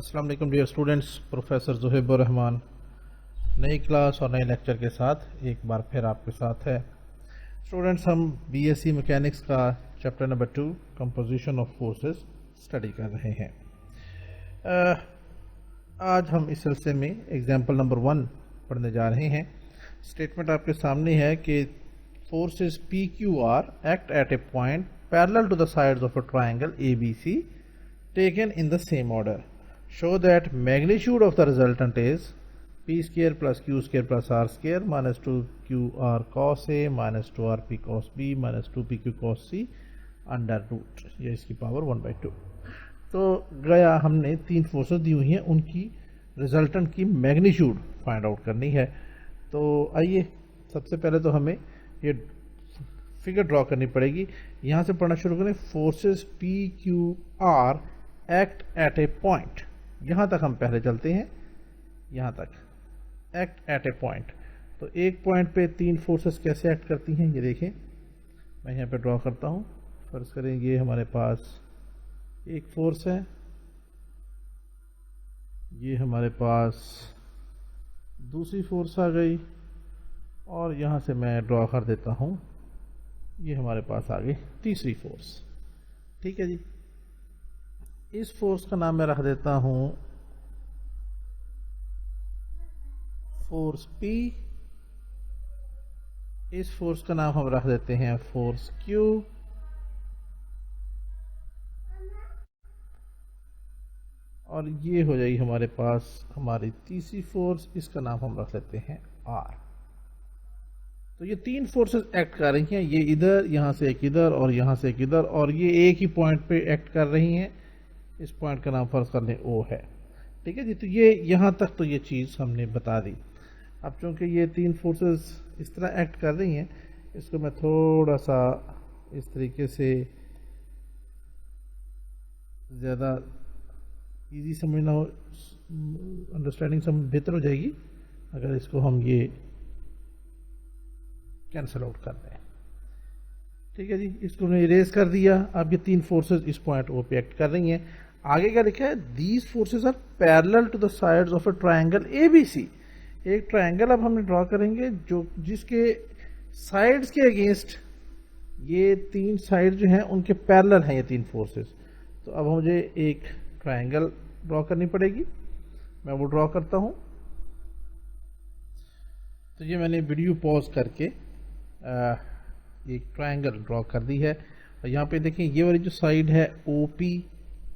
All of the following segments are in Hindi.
अस्सलाम वालेकुम डियर स्टूडेंट्स, प्रोफेसर ज़ुहैबुर रहमान नई क्लास और नए लेक्चर के साथ एक बार फिर आपके साथ है। स्टूडेंट्स, हम बीएससी मैकेनिक्स का chapter number 2 composition of forces study कर रहे हैं। आज हम इस सिलसिले में एग्जाम्पल नंबर 1 पढ़ने जा रहे हैं। स्टेटमेंट आपके सामने है कि forces P Q R act at a point parallel to the sides of a triangle A B C taken in the same order. Show that magnitude of the resultant is p square plus q square plus r square minus 2qr cos a minus 2rp cos b minus 2pq cos c under root, ये इसकी पावर 1/2। तो गया हमने तीन फोर्सेस दी हुई हैं, उनकी रिजल्टेंट की मैग्नीट्यूड फाइंड आउट करनी है। तो आइए सबसे पहले तो हमें ये फिगर ड्रॉ करनी पड़ेगी। यहाँ से पढ़ना शुरू करें। Forces P Q R act at a point, यहाँ तक हम पहले चलते हैं, यहाँ तक एक्ट एट ए पॉइंट। तो एक पॉइंट पे तीन फोर्सेस कैसे एक्ट करती हैं ये देखें। मैं यहाँ पे ड्रॉ करता हूँ। फर्ज करें ये हमारे पास एक फोर्स है, ये हमारे पास दूसरी फोर्स आ गई, और यहाँ से मैं ड्रॉ कर देता हूँ, ये हमारे पास आ गई तीसरी फोर्स। ठीक है जी, इस फोर्स का नाम मैं रख देता हूं फोर्स P, इस फोर्स का नाम हम रख देते हैं फोर्स Q, और ये हो जाएगी हमारे पास हमारी तीसरी फोर्स, इसका नाम हम रख लेते हैं R। तो ये तीन फोर्सेस एक्ट कर रही हैं, ये इधर, यहां से एक इधर और यहां से एक इधर, और ये एक ही पॉइंट पे एक्ट कर रही हैं। इस पॉइंट का नाम फर्ज कर लें O है। ठीक है जी, तो ये यहाँ तक तो ये चीज़ हमने बता दी। अब चूंकि ये तीन फोर्सेस इस तरह एक्ट कर रही हैं, इसको मैं थोड़ा सा इस तरीके से ज़्यादा इजी समझना हो, अंडरस्टैंडिंग सब बेहतर हो जाएगी अगर इसको हम ये कैंसिल आउट कर दें। ठीक है जी, इसको हमने इरेज कर दिया। अब ये तीन फोर्सेस इस पॉइंट O पे एक्ट कर रही हैं। आगे क्या लिखा है? These forces are parallel to the sides of a triangle ABC। एक ट्राइंगल अब हमने ड्रॉ करेंगे जो जिसके साइड्स के अगेंस्ट ये तीन साइड जो हैं उनके पैरेलल हैं ये तीन फोर्सेस। तो अब मुझे एक ट्राइंगल ड्रॉ करनी पड़ेगी, मैं वो ड्रॉ करता हूं। तो ये मैंने वीडियो पॉज करके एक ट्राइंगल ड्रॉ कर दी है, और यहाँ पे देखें ये वाली जो साइड है OP,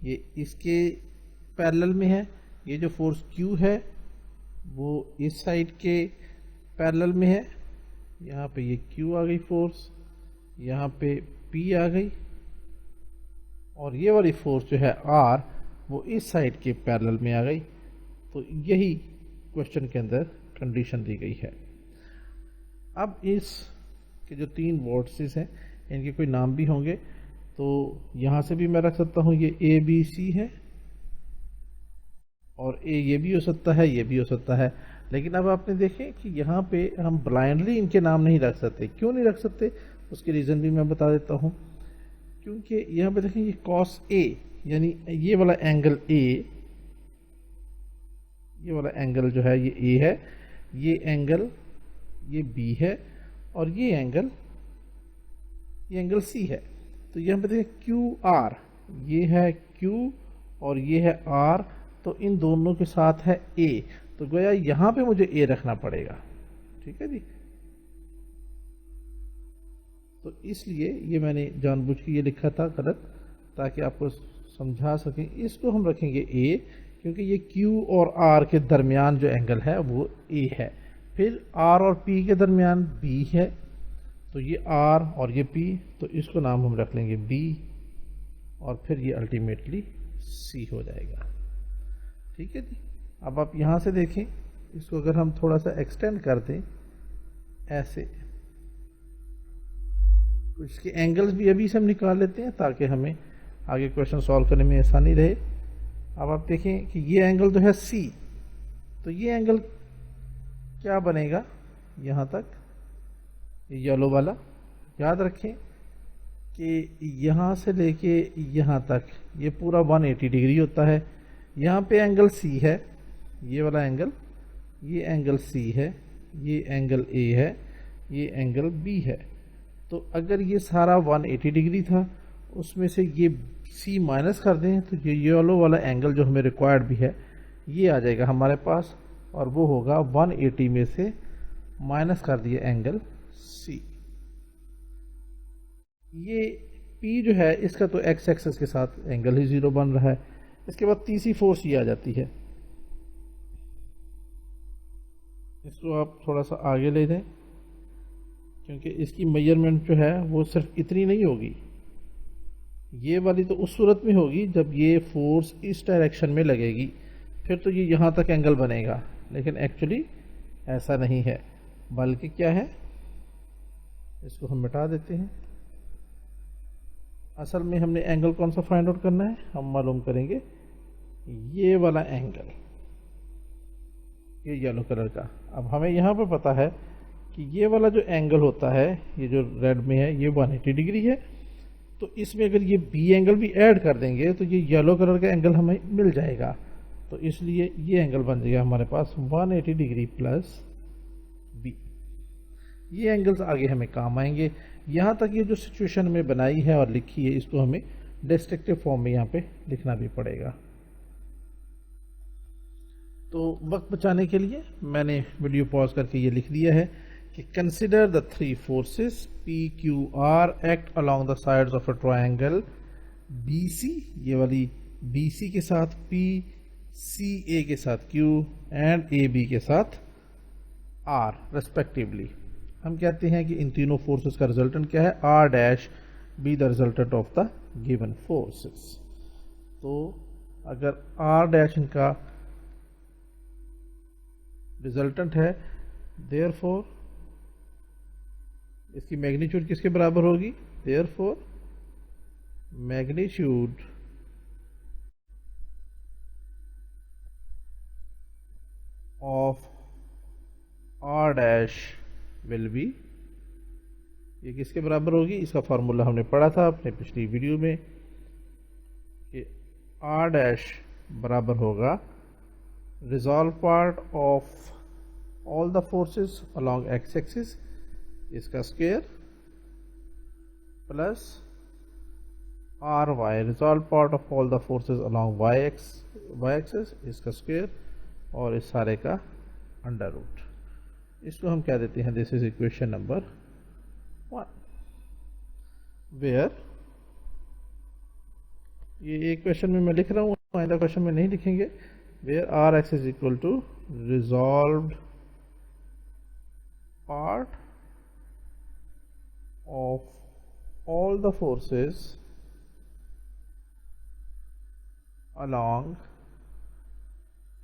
ये इसके पैरेलल में है। ये जो फोर्स Q है वो इस साइड के पैरेलल में है। यहाँ पे ये Q आ गई फोर्स, यहाँ पे P आ गई, और ये वाली फोर्स जो है R वो इस साइड के पैरेलल में आ गई। तो यही क्वेश्चन के अंदर कंडीशन दी गई है। अब इस के जो तीन वोर्सेस हैं इनके कोई नाम भी होंगे, तो यहाँ से भी मैं रख सकता हूँ ये ABC है, और ये भी हो सकता है, ये भी हो सकता है। लेकिन अब आपने देखें कि यहाँ पे हम ब्लाइंडली इनके नाम नहीं रख सकते। क्यों नहीं रख सकते उसके रीज़न भी मैं बता देता हूँ। क्योंकि यहाँ पे देखें ये cos A, यानी ये वाला एंगल A, ये वाला एंगल जो है ये A है, ये एंगल ये B है, और ये एंगल C है। तो यहाँ पे देखें QR, ये है Q और ये है R, तो इन दोनों के साथ है A। तो गोया यहाँ पे मुझे A रखना पड़ेगा। ठीक है जी, तो इसलिए ये मैंने जानबूझ के ये लिखा था गलत, ताकि आपको समझा सकें। इसको हम रखेंगे A, क्योंकि ये Q और R के दरमियान जो एंगल है वो A है। फिर R और P के दरमियान B है, तो ये R और ये P, तो इसको नाम हम रख लेंगे B, और फिर ये अल्टीमेटली C हो जाएगा। ठीक है जी, अब आप यहाँ से देखें, इसको अगर हम थोड़ा सा एक्सटेंड कर दें ऐसे, तो इसके एंगल्स भी अभी से हम निकाल लेते हैं ताकि हमें आगे क्वेश्चन सॉल्व करने में आसानी रहे। अब आप देखें कि ये एंगल जो है C, तो ये एंगल क्या बनेगा यहाँ तक, येलो वाला। याद रखें कि यहाँ से लेके यहाँ तक ये पूरा 180 डिग्री होता है। यहाँ पे एंगल सी है, ये वाला एंगल, ये एंगल सी है, ये एंगल ए है, ये एंगल बी है। तो अगर ये सारा 180 डिग्री था, उसमें से ये सी माइनस कर दें तो ये येलो वाला एंगल जो हमें रिक्वायर्ड भी है ये आ जाएगा हमारे पास, और वो होगा 180 में से माइनस कर दिया एंगल सी। ये P जो है इसका तो एक्स एक्सेस के साथ एंगल ही जीरो बन रहा है। इसके बाद तीसरी फोर्स ये आ जाती है, इसको आप थोड़ा सा आगे ले जाएं क्योंकि इसकी मेजरमेंट जो है वो सिर्फ इतनी नहीं होगी, ये वाली तो उस सूरत में होगी जब ये फोर्स इस डायरेक्शन में लगेगी, फिर तो ये यहाँ तक एंगल बनेगा, लेकिन एक्चुअली ऐसा नहीं है, बल्कि क्या है, इसको हम मिटा देते हैं। असल में हमने एंगल कौन सा फाइंड आउट करना है, हम मालूम करेंगे ये वाला एंगल, ये येलो कलर का। अब हमें यहाँ पर पता है कि ये वाला जो एंगल होता है, ये जो रेड में है, ये 180 डिग्री है। तो इसमें अगर ये बी एंगल भी ऐड कर देंगे तो ये येलो कलर का एंगल हमें मिल जाएगा। तो इसलिए ये एंगल बन जाएगा हमारे पास 180 डिग्री प्लस बी। ये एंगल्स आगे हमें काम आएंगे। यहाँ तक ये जो सिचुएशन में बनाई है और लिखी है, इसको हमें डिस्ट्रक्टिव फॉर्म में यहाँ पे लिखना भी पड़ेगा। तो वक्त बचाने के लिए मैंने वीडियो पॉज करके ये लिख दिया है कि consider the three forces P Q R act along the sides of a triangle B C, ये वाली बी सी के साथ पी, सी ए के साथ क्यू एंड ए बी के साथ आर रेस्पेक्टिवली। हम कहते हैं कि इन तीनों फोर्सेस का रिजल्टेंट क्या है, R dash be the resultant of the given forces. तो अगर आर डैश इनका रिजल्टेंट है, देयरफॉर इसकी मैग्नीट्यूड किसके बराबर होगी, therefore magnitude of R dash will be, ये किसके बराबर होगी, इसका फॉर्मूला हमने पढ़ा था अपने पिछली वीडियो में कि आर डैश बराबर होगा resolve part of all the forces along x axis, इसका square, plus R y resolve part of all the forces along y axis, इसका स्क्वायर, और इस सारे का अंडर रूट। इसको हम क्या देते हैं, this is equation number 1, where ये एक क्वेश्चन में मैं लिख रहा हूँ, आइंदा क्वेश्चन में नहीं लिखेंगे। Where Rx is equal to resolved part of all the forces along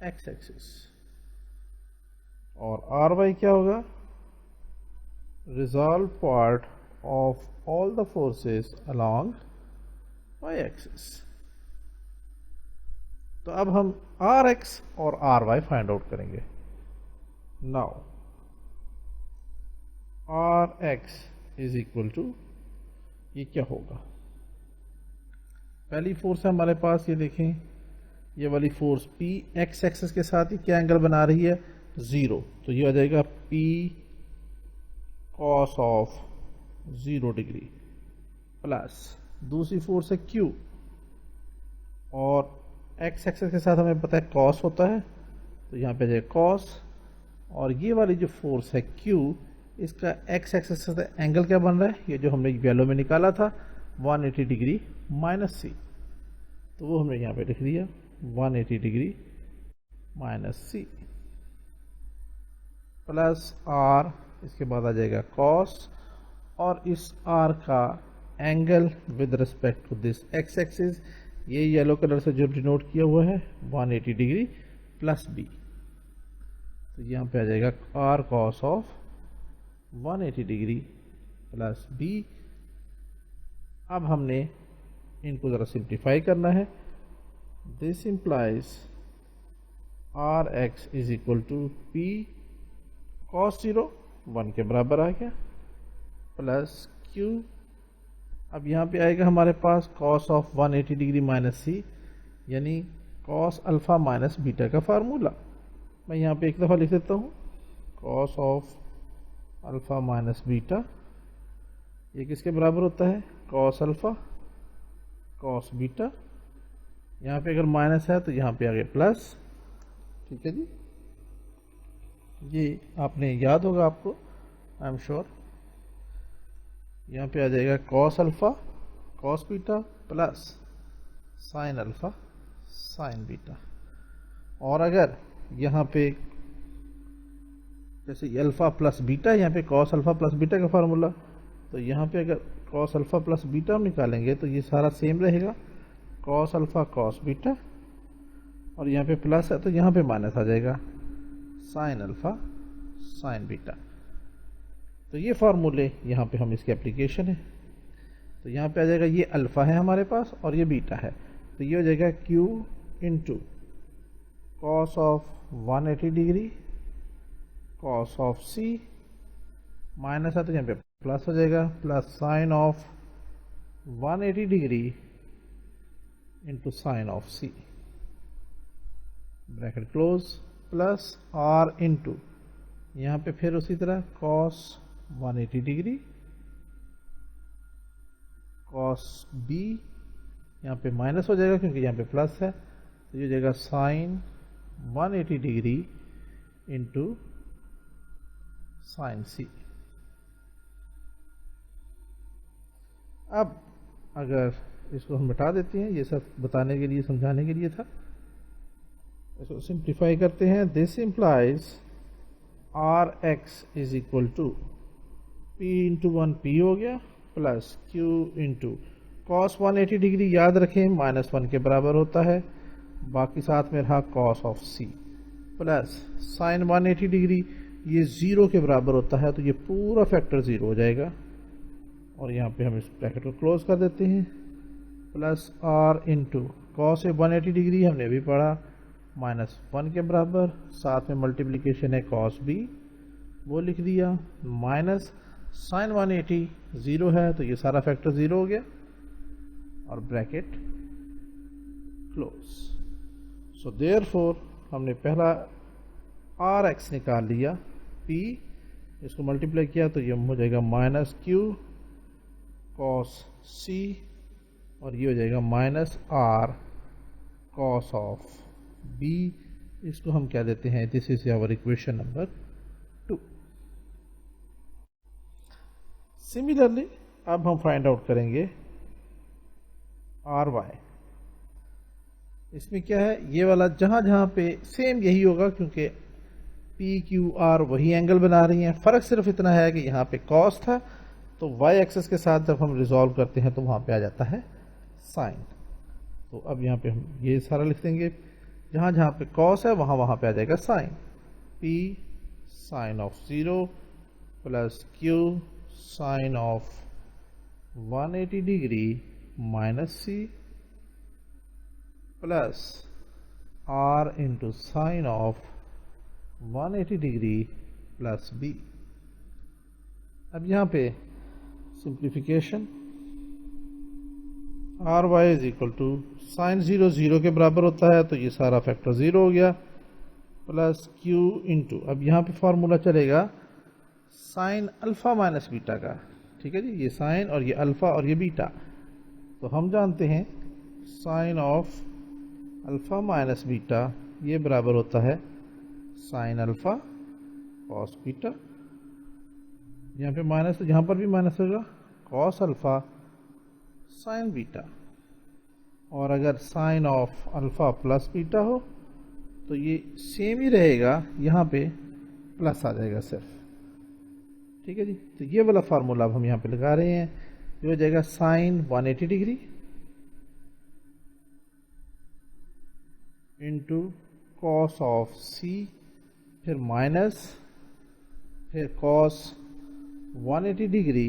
x axis, और Ry क्या होगा, resolved part of all the forces along y axis। तो अब हम आर एक्स और आर वाई फाइंड आउट करेंगे। Now R X is equal to, ये क्या होगा, पहली फोर्स है हमारे पास, ये देखें ये वाली फोर्स पी एक्स एक्सिस के साथ ही क्या एंगल बना रही है, 0, तो ये आ जाएगा P cos of 0 degree, plus दूसरी फोर्स है क्यू, और एक्स एक्सिस के साथ हमें पता है कॉस होता है, तो यहाँ पे आ जाएगा कॉस, और ये वाली जो फोर्स है क्यू, इसका एक्स एक्सिस के साथ एंगल क्या बन रहा है, ये जो हमने येलो में निकाला था 180 डिग्री माइनस सी, तो वो हमने यहाँ पे लिख दिया 180 degree minus C, plus R, इसके बाद आ जाएगा कॉस, और इस आर का angle with respect to this X axis, ये येलो कलर से जो डिनोट किया हुआ है 180 डिग्री प्लस बी, तो यहाँ पे आ जाएगा R cos of 180 degree plus B. अब हमने इनको ज़रा सिंप्लीफाई करना है, this implies R X is equal to P cos 0, 1 के बराबर आ गया, प्लस क्यू, अब यहाँ पे आएगा हमारे पास cos ऑफ 180 डिग्री माइनस सी, यानी कॉस अल्फ़ा माइनस बीटा का फार्मूला। मैं यहाँ पे एक दफ़ा लिख देता हूँ, cos of alpha minus beta ये किसके बराबर होता है, कॉस अल्फ़ा कॉस बीटा। यहाँ पे अगर माइनस है तो यहाँ पे आ गया प्लस। ठीक है जी, ये आपने याद होगा आपको, आई एम श्योर। यहाँ पे आ जाएगा cos alpha cos beta plus sine alpha sine beta. और अगर यहाँ पे जैसे अल्फ़ा प्लस बीटा, यहाँ पे कॉस अल्फ़ा प्लस बीटा का फार्मूला, तो यहाँ पे अगर कॉस अल्फ़ा प्लस बीटा हम निकालेंगे तो ये सारा सेम रहेगा, कॉस अल्फ़ा कॉस बीटा, और यहाँ पे प्लस है तो यहाँ पे माइनस आ जाएगा, साइन अल्फ़ा साइन बीटा। तो ये फार्मूले यहाँ पे हम इसकी एप्लीकेशन है। तो यहाँ पे आ जाएगा, ये अल्फ़ा है हमारे पास और ये बीटा है, तो ये हो जाएगा Q into cos of 180 degree cos of C, minus है तो यहाँ पे प्लस हो जाएगा, plus sign of 180 degree into sine of C, bracket close, plus R into यहाँ पे फिर उसी तरह कॉस 180 डिग्री कॉस B, यहाँ पे माइनस हो जाएगा क्योंकि यहाँ पे प्लस है, तो ये हो जाएगा sine 180 degree into sine C। अब अगर इसको हम बता देते हैं, ये सब बताने के लिए समझाने के लिए था, इसको सिंप्लीफाई करते हैं। This implies R X is equal to P into 1 P हो गया plus Q into cos 180 degree याद रखें माइनस 1 के बराबर होता है, बाकी साथ में रहा cos of C, plus sine 180 degree ये 0 के बराबर होता है, तो ये पूरा फैक्टर 0 हो जाएगा। और यहाँ पे हम इस ब्रैकेट को क्लोज कर देते हैं, plus R into cos 180 degree हमने अभी पढ़ा माइनस 1 के बराबर, साथ में मल्टीप्लिकेशन है कॉस बी वो लिख दिया, माइनस साइन 180 0 है तो ये सारा फैक्टर 0 हो गया और ब्रैकेट क्लोज। सो देयरफॉर हमने पहला आर एक्स निकाल लिया, पी इसको मल्टीप्लाई किया तो ये हो जाएगा माइनस क्यू कॉस सी, और ये हो जाएगा minus R cos of B. इसको हम क्या देते हैं, this is our equation number 2। Similarly अब हम फाइंड आउट करेंगे आर वाई। इसमें क्या है, ये वाला जहां जहां पे सेम यही होगा क्योंकि पी क्यू आर वही एंगल बना रही हैं, फर्क सिर्फ इतना है कि यहाँ पे कॉस था तो वाई एक्सेस के साथ जब हम रिजॉल्व करते हैं तो वहाँ पे आ जाता है साइन। तो अब यहाँ पे हम ये सारा लिख देंगे, जहाँ जहाँ पे कॉस है वहाँ वहाँ पे आ जाएगा sine, P sine of 0 plus Q sine of 180 degree minus C plus R into sine of 180 degree plus B. अब यहाँ पे simplification, R Y is equal to sine 0 0 के बराबर होता है तो ये सारा फैक्टर 0 हो गया, प्लस क्यू इंटू अब यहाँ पे फॉर्मूला चलेगा साइन अल्फा माइनस बीटा का। ठीक है जी, ये साइन और ये अल्फा और ये बीटा, तो हम जानते हैं sine of alpha minus beta ये बराबर होता है साइन अल्फा कॉस बीटा, यहाँ पे माइनस तो यहाँ पर भी माइनस होगा, कॉस अल्फा साइन बीटा। और अगर sine of alpha plus beta हो तो ये सेम ही रहेगा, यहाँ पे प्लस आ जाएगा सिर्फ। ठीक है जी, तो ये वाला फार्मूला अब हम यहाँ पे लगा रहे हैं, ये हो जाएगा sine 180 degree into cos of C, फिर माइनस, फिर cos 180 degree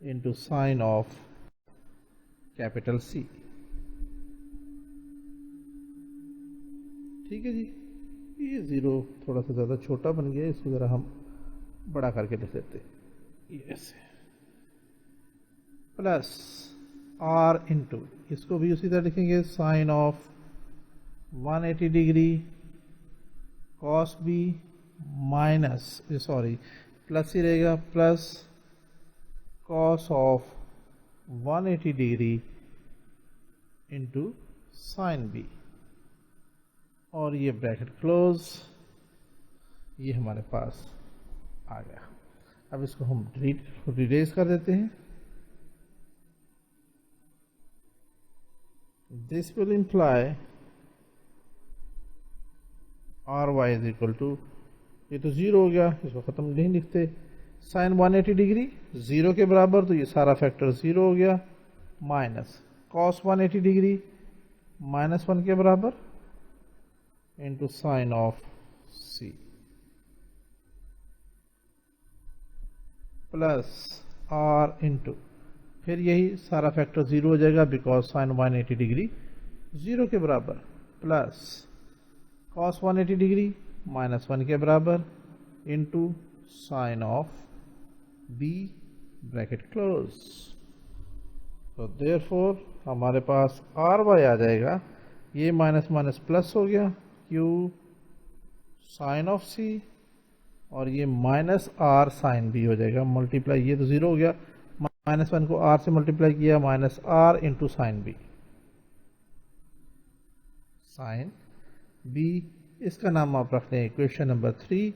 into sine of capital C. ठीक है जी, ये 0 थोड़ा सा ज़्यादा छोटा बन गया, इसको ज़रा हम बड़ा करके लिख देते हैं ऐसे, प्लस आर इंटू इसको भी उसी तरह लिखेंगे sine of 180 degree cos B minus sorry plus ही रहेगा plus cos of 180 degree into sine B और ये ब्रैकेट क्लोज, ये हमारे पास आ गया। अब इसको हम रिरेज कर देते हैं। This will imply R Y is equal to, ये तो जीरो हो गया, इसको खत्म नहीं लिखते, साइन 180 डिग्री जीरो के बराबर, तो ये सारा फैक्टर जीरो हो गया, माइनस कॉस 180 डिग्री -1 के बराबर into sine of C plus R into, फिर यही सारा फैक्टर जीरो हो जाएगा बिकॉज साइन 180 डिग्री जीरो के बराबर, प्लस कॉस 180 डिग्री -1 के बराबर into sine of B bracket close. तो देयरफॉर हमारे पास आर वाई आ जाएगा, ये माइनस माइनस प्लस हो गया, क्यू साइन ऑफ सी और ये माइनस आर साइन बी हो जाएगा, मल्टीप्लाई, ये तो जीरो हो गया, -1 को आर से मल्टीप्लाई किया, minus R into sine B, sine B, इसका नाम आप रख लें इक्वेशन नंबर 3।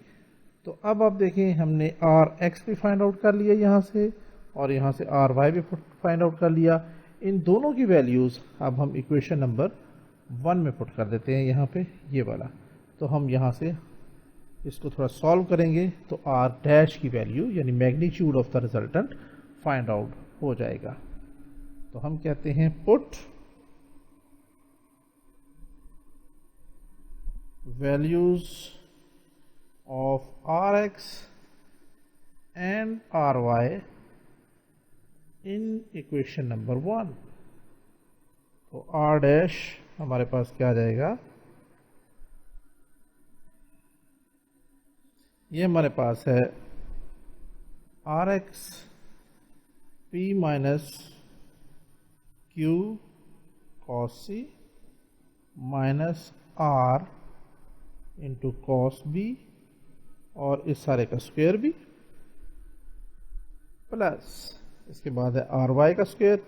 तो अब आप देखें हमने आर एक्स भी फाइंड आउट कर लिया यहाँ से और यहाँ से आर वाई भी फाइंड आउट कर लिया। इन दोनों की वैल्यूज़ अब हम इक्वेशन नंबर 1 में पुट कर देते हैं, यहाँ पे ये वाला। तो हम यहाँ से इसको थोड़ा सॉल्व करेंगे तो आर डैश की वैल्यू यानी magnitude of the resultant find out हो जाएगा। तो हम कहते हैं put values of R X and R Y in equation number 1। तो आर डैश हमारे पास क्या आ जाएगा, ये हमारे पास है R X P minus Q cos C minus R into cos B और इस सारे का स्क्वायर भी, प्लस इसके बाद है आर वाई का स्क्वायर,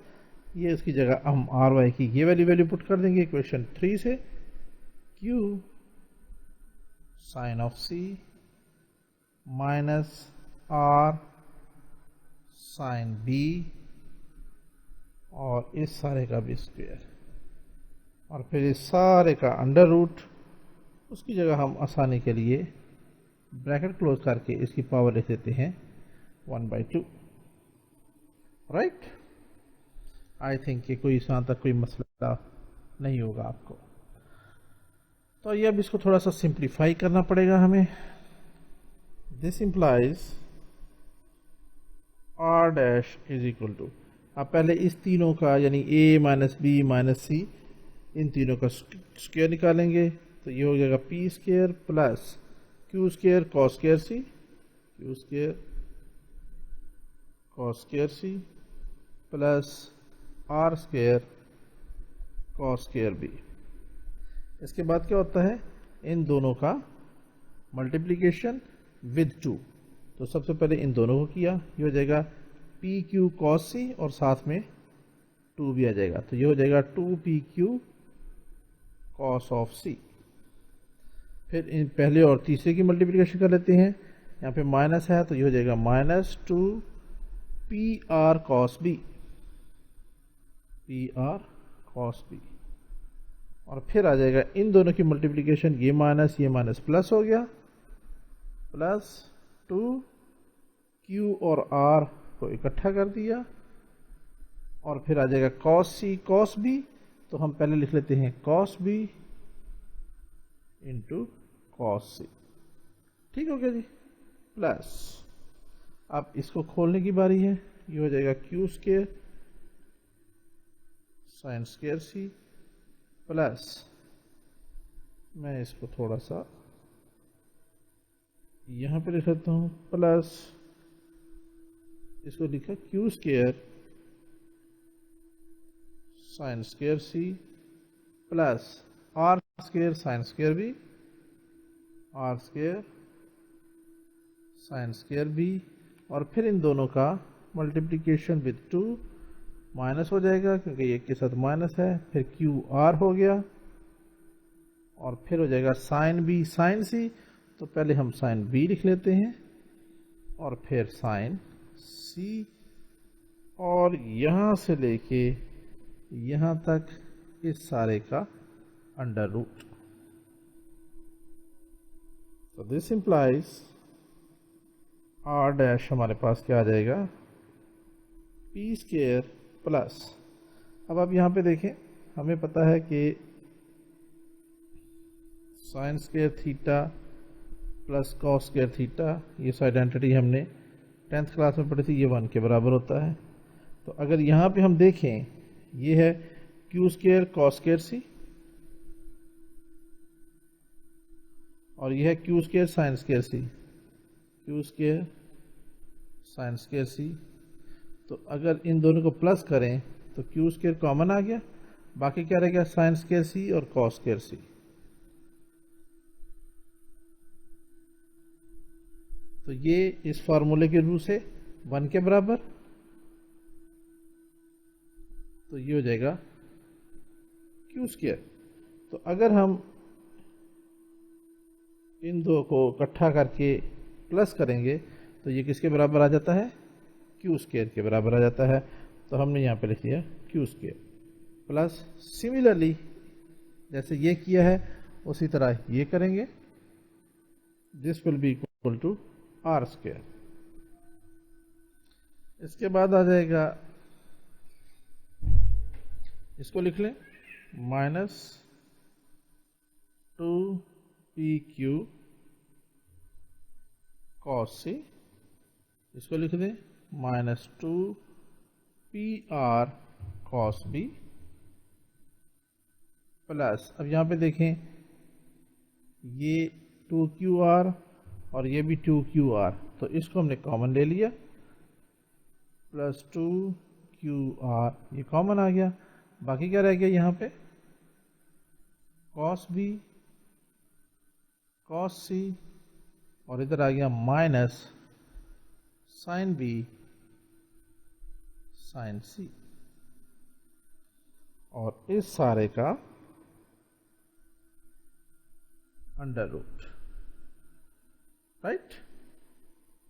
ये इसकी जगह हम आर वाई की ये वैल्यू पुट कर देंगे इक्वेशन 3 से, Q sine of C minus R sine B और इस सारे का भी स्क्वायर और फिर इस सारे का अंडर रूट, उसकी जगह हम आसानी के लिए ब्रैकेट क्लोज करके इसकी पावर लिख देते हैं 1/2। राइट, आई थिंक कि कोई यहाँ तक कोई मसला नहीं होगा आपको। तो ये अब इसको थोड़ा सा सिंप्लीफाई करना पड़ेगा हमें। This implies R dash is equal to, अब पहले इस तीनों का यानी A minus B minus C इन तीनों का स्क्वायर निकालेंगे, तो ये हो जाएगा P square plus Q square cos square C, Q square cos square C plus are square cos square B. इसके बाद क्या होता है, इन दोनों का मल्टीप्लिकेशन विद 2। तो सबसे पहले इन दोनों को किया, ये हो जाएगा पी क्यू कॉस सी और साथ में 2 भी आ जाएगा, तो ये हो जाएगा 2 PQ कॉस ऑफ सी। फिर इन पहले और तीसरे की मल्टीप्लिकेशन कर लेते हैं, यहाँ पे माइनस है तो ये हो जाएगा -2 PR cos B, PR cos B और फिर आ जाएगा इन दोनों की मल्टीप्लिकेशन, ये माइनस प्लस हो गया, प्लस 2Q और R को इकट्ठा कर दिया और फिर आ जाएगा कॉस सी कॉस बी, तो हम पहले लिख लेते हैं कॉस बी इंटू कॉस सी। ठीक हो गया जी, प्लस अब इसको खोलने की बारी है, ये हो जाएगा क्यू स्क्वायर साइन स्क्वायर सी प्लस, मैं इसको थोड़ा सा यहाँ पे लिख लेता हूँ, प्लस इसको लिखा q square sine square C plus are square sine square b, r square sine square b, और फिर इन दोनों का मल्टीप्लिकेशन विद 2 माइनस हो जाएगा क्योंकि एक के साथ माइनस है, फिर क्यू आर हो गया, और फिर हो जाएगा साइन बी साइन सी। तो पहले हम साइन बी लिख लेते हैं और फिर साइन सी, और यहां से लेके यहां तक इस सारे का अंडर रूट। तो दिस इंप्लाइज आर डैश हमारे पास क्या आ जाएगा, पी स्क्वायर प्लस, अब आप यहां पे देखें, हमें पता है कि sine square theta plus cos square theta, ये आइडेंटिटी हमने 10th क्लास में पढ़ी थी, ये 1 के बराबर होता है। तो अगर यहाँ पे हम देखें, ये है क्यू स्क्वायर कॉस स्क्वायर सी, और ये है Q square sine square C, Q square sine square सी। तो अगर इन दोनों को प्लस करें तो क्यू स्क्वायर कॉमन आ गया, बाकी क्या रह गया, साइन स्क्वायर सी और कॉस स्क्वायर सी। तो ये इस फार्मूले के रूप से 1 के बराबर, तो ये हो जाएगा क्यू स्क्वायर। तो अगर हम इन दो को इकट्ठा करके प्लस करेंगे तो ये किसके बराबर आ जाता है, क्यू स्क्वायर के बराबर आ जाता है। तो हमने यहाँ पे लिख दिया क्यू स्क्वायर प्लस, सिमिलरली जैसे ये किया है उसी तरह ये करेंगे, this will be equal to r square. इसके बाद आ जाएगा, इसको लिख लें माइनस 2pq cos सी, इसको लिख दें minus 2pr cos b plus, अब यहाँ पे देखें ये 2qr और ये भी 2qr, तो इसको हमने कॉमन ले लिया, प्लस 2qr ये कॉमन आ गया, बाकी क्या रह गया यहाँ पे, cos b cos c, और इधर आ गया minus sine b sine c, और इस सारे का अंडर रूट, राइट।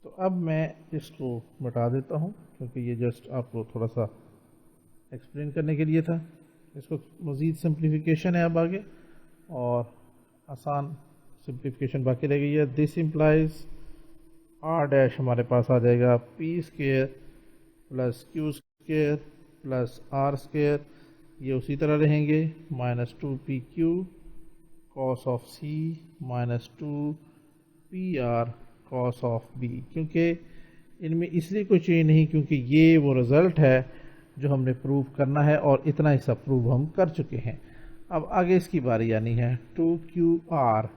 तो अब मैं इसको मिटा देता हूं क्योंकि ये जस्ट आपको थोड़ा सा एक्सप्लेन करने के लिए था। इसको मज़ीद सिंप्लीफिकेशन है अब आगे, और आसान सिंप्लीफिकेशन बाकी रह गई है। दिस इम्प्लाइज आर डैश हमारे पास आ जाएगा P square plus Q square plus are square, ये उसी तरह रहेंगे, minus 2pq cos of C minus 2pr cos of b, क्योंकि इनमें इसलिए कोई चेंज नहीं क्योंकि ये वो रिज़ल्ट है जो हमने प्रूव करना है, और इतना हिस्सा प्रूव हम कर चुके हैं। अब आगे इसकी बारी आनी है 2qr।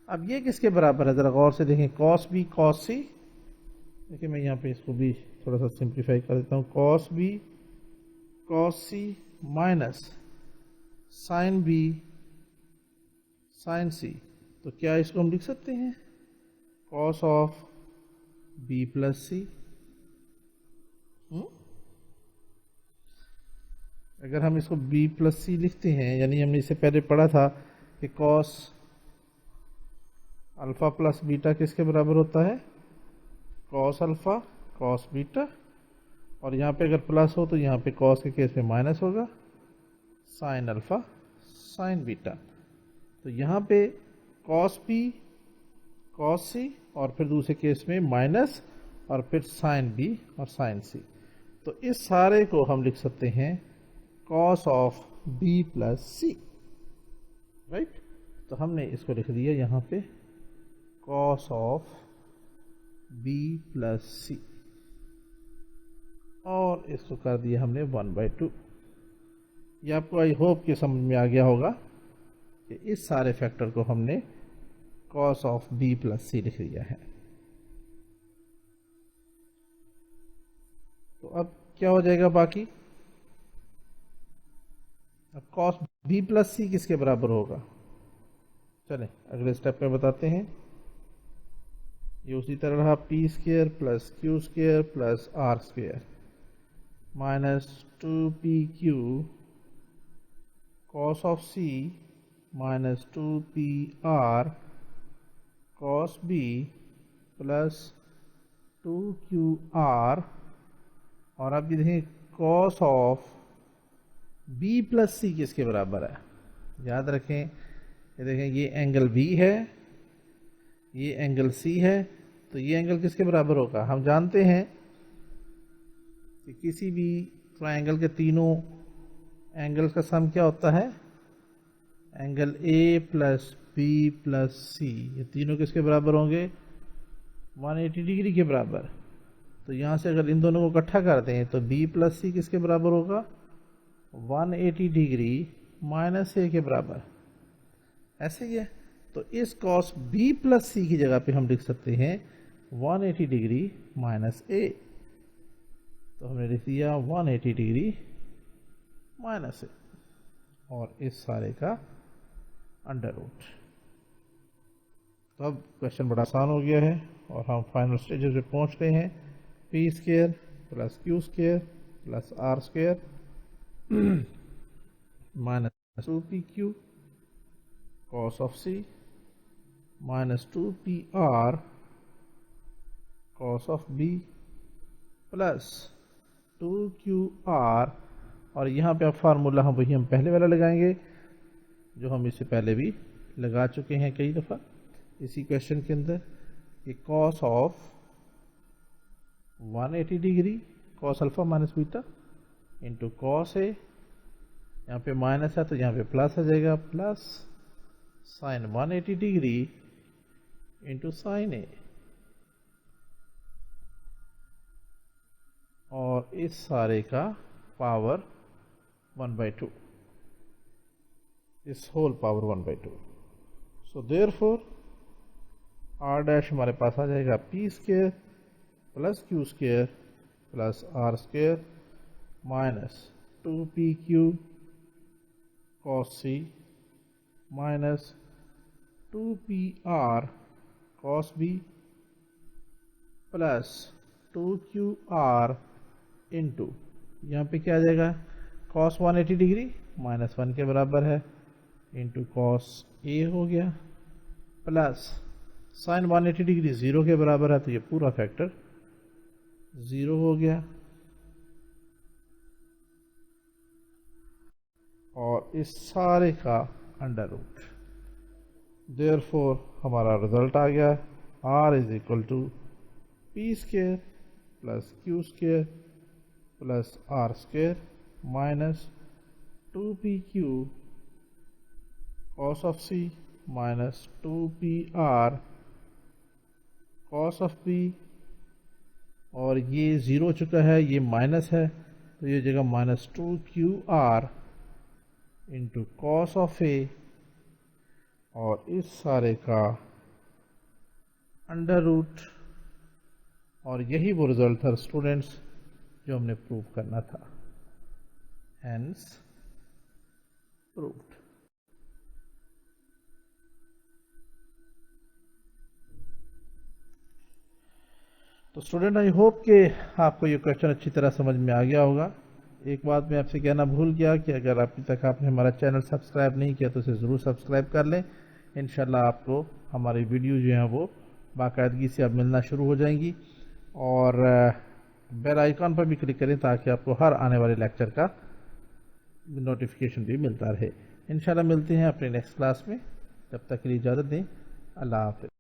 अब ये किसके बराबर है, ज़रा गौर से देखें, कॉस बी कॉस सी। देखिए मैं यहाँ पे इसको भी थोड़ा सा सिंप्लीफाई कर देता हूँ, cos B cos C minus sign B sign c. तो क्या इसको हम लिख सकते हैं, कॉस ऑफ बी प्लस सी। अगर हम इसको b प्लस सी लिखते हैं, यानी हमने इससे पहले पढ़ा था कि कॉस अल्फा प्लस बीटा किसके बराबर होता है, कॉस अल्फा कॉस बीटा, और यहाँ पे अगर प्लस हो तो यहाँ पे कॉस के केस में माइनस होगा, साइन अल्फा साइन बीटा। तो यहाँ पे कॉस बी कॉस सी, और फिर दूसरे केस में माइनस, और फिर साइन बी और साइन सी। तो इस सारे को हम लिख सकते हैं cos of b plus c, right. तो हमने इसको लिख दिया यहाँ पे cos of b plus c, और इसको कर दिया हमने 1/2। ये आपको आई होप कि समझ में आ गया होगा कि इस सारे फैक्टर को हमने कॉस ऑफ बी प्लस सी लिख दिया है। तो अब क्या हो जाएगा बाकी, अब कॉस बी प्लस सी किसके बराबर होगा, चलें अगले स्टेप में बताते हैं। ये उसी तरह रहा p square plus Q square plus are square minus 2pq cos of c minus 2pr cos b plus 2qr, और अब ये देखें cos of b plus c किसके बराबर है। याद रखें, ये देखें ये एंगल b है, ये एंगल c है, तो ये एंगल किसके बराबर होगा। हम जानते हैं कि किसी भी ट्रायंगल के तीनों एंगल का सम क्या होता है, angle A plus B plus C, ये तीनों किसके बराबर होंगे, 180 डिग्री के बराबर। तो यहाँ से अगर इन दोनों को इकट्ठा करते हैं तो बी प्लस सी किसके बराबर होगा, 180 डिग्री माइनस ए के बराबर। ऐसे ही है, तो इस कॉस बी प्लस सी की जगह पे हम लिख सकते हैं 180 डिग्री माइनस ए। तो हमने लिख दिया 180 डिग्री माइनस ए, और इस सारे का अंडर रूट। तो अब क्वेश्चन बड़ा आसान हो गया है और हम फाइनल स्टेजेस पे पहुंच गए हैं। P square plus Q square plus are square minus 2pq cos of c minus 2pr cos of b plus 2qr, और यहाँ पे अब फार्मूला हम वही पहले वाला लगाएंगे जो हम इससे पहले भी लगा चुके हैं कई दफ़ा इसी क्वेश्चन के अंदर, कि cos of 180 degree cos alpha minus beta into cos A, यहाँ पे माइनस है तो यहाँ पे प्लस आ जाएगा, plus sine 180 degree into sine A, और इस सारे का पावर 1/2, इस whole power 1/2। So therefore R dash हमारे पास आ जाएगा P square plus Q square plus are square minus 2pq cos c minus 2pr cos b plus 2qr into, यहाँ पे क्या आ जाएगा, cos 180 डिग्री माइनस 1 के बराबर है इंटू cos a हो गया, प्लस साइन 180 डिग्री 0 के बराबर है तो ये पूरा फैक्टर 0 हो गया, और इस सारे का अंडर रूट। देयरफॉर हमारा रिजल्ट आ गया r is equal to p square plus Q square plus are square minus 2pq cos of c minus 2pr cos of b, और ये 0 हो चुका है, ये माइनस है तो ये जगह minus 2qr into cos of A, और इस सारे का अंडर रूट, और यही वो रिजल्ट था स्टूडेंट्स जो हमने प्रूव करना था, हेंस प्रूव्ड। तो स्टूडेंट आई होप कि आपको ये क्वेश्चन अच्छी तरह समझ में आ गया होगा। एक बात मैं आपसे कहना भूल गया कि अगर अभी तक आपने हमारा चैनल सब्सक्राइब नहीं किया तो इसे ज़रूर सब्सक्राइब कर लें। इंशाल्लाह आपको हमारी वीडियो जो है वो बाकायदगी से अब मिलना शुरू हो जाएंगी, और बेल आइकॉन पर भी क्लिक करें ताकि आपको हर आने वाले लेक्चर का नोटिफिकेशन भी मिलता रहे। इंशाल्लाह मिलते हैं अपने नेक्स्ट क्लास में, तब तक के लिए इजाज़त दें। अल्लाह हाफ़िज़।